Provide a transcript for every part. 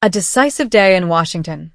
A decisive day in Washington.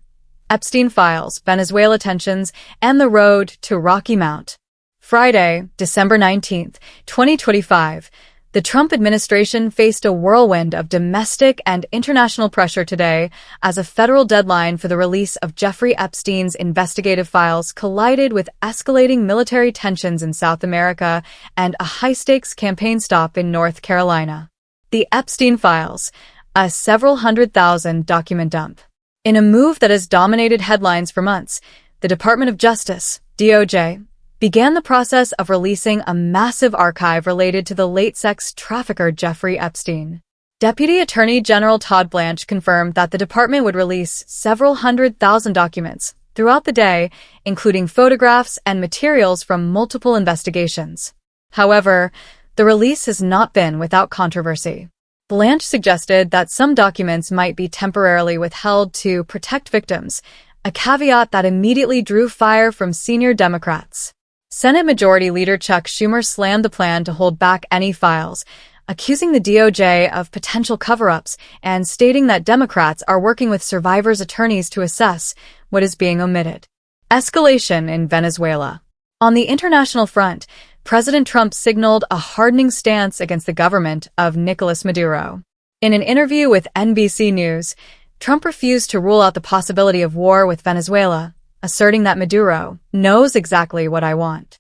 Epstein files, Venezuela tensions, and the road to Rocky Mount. Friday, December 19th, 2025. The Trump administration faced a whirlwind of domestic and international pressure today as a federal deadline for the release of Jeffrey Epstein's investigative files collided with escalating military tensions in South America and a high-stakes campaign stop in North Carolina. The Epstein files, a several hundred thousand document dump. In a move that has dominated headlines for months, the Department of Justice, DOJ, began the process of releasing a massive archive related to the late sex trafficker Jeffrey Epstein. Deputy Attorney General Todd Blanche confirmed that the department would release several hundred thousand documents throughout the day, including photographs and materials from multiple investigations. However, the release has not been without controversy. Blanche suggested that some documents might be temporarily withheld to protect victims, a caveat that immediately drew fire from senior Democrats. Senate Majority Leader Chuck Schumer slammed the plan to hold back any files, accusing the DOJ of potential cover-ups and stating that Democrats are working with survivors' attorneys to assess what is being omitted. Escalation in Venezuela. On the international front, President Trump signaled a hardening stance against the government of Nicolas Maduro. In an interview with NBC News, Trump refused to rule out the possibility of war with Venezuela, asserting that Maduro knows exactly what I want.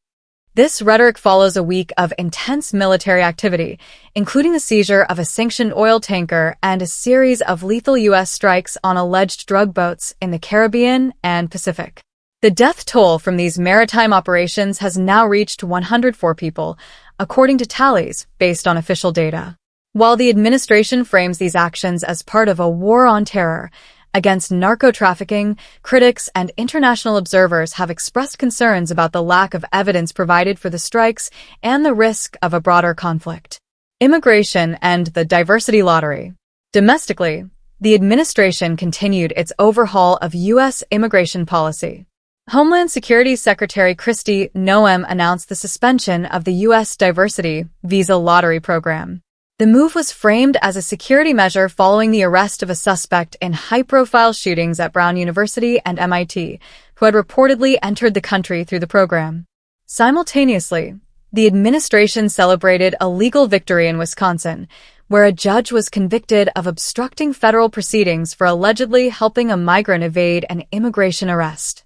This rhetoric follows a week of intense military activity, including the seizure of a sanctioned oil tanker and a series of lethal U.S. strikes on alleged drug boats in the Caribbean and Pacific. The death toll from these maritime operations has now reached 104 people, according to tallies based on official data. While the administration frames these actions as part of a war on terror against narco-trafficking, critics and international observers have expressed concerns about the lack of evidence provided for the strikes and the risk of a broader conflict. Immigration and the diversity lottery. Domestically, the administration continued its overhaul of U.S. immigration policy. Homeland Security Secretary Kristi Noem announced the suspension of the U.S. Diversity Visa Lottery program. The move was framed as a security measure following the arrest of a suspect in high-profile shootings at Brown University and MIT, who had reportedly entered the country through the program. Simultaneously, the administration celebrated a legal victory in Wisconsin, where a judge was convicted of obstructing federal proceedings for allegedly helping a migrant evade an immigration arrest.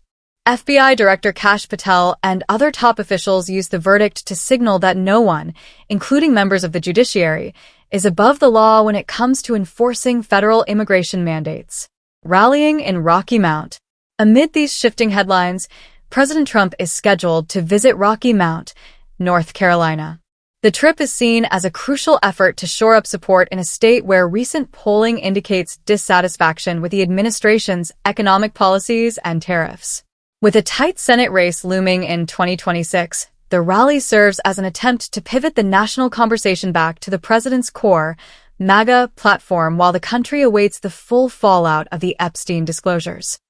FBI Director Kash Patel and other top officials used the verdict to signal that no one, including members of the judiciary, is above the law when it comes to enforcing federal immigration mandates. Rallying in Rocky Mount. Amid these shifting headlines, President Trump is scheduled to visit Rocky Mount, North Carolina. The trip is seen as a crucial effort to shore up support in a state where recent polling indicates dissatisfaction with the administration's economic policies and tariffs. With a tight Senate race looming in 2026, the rally serves as an attempt to pivot the national conversation back to the president's core, MAGA platform while the country awaits the full fallout of the Epstein disclosures.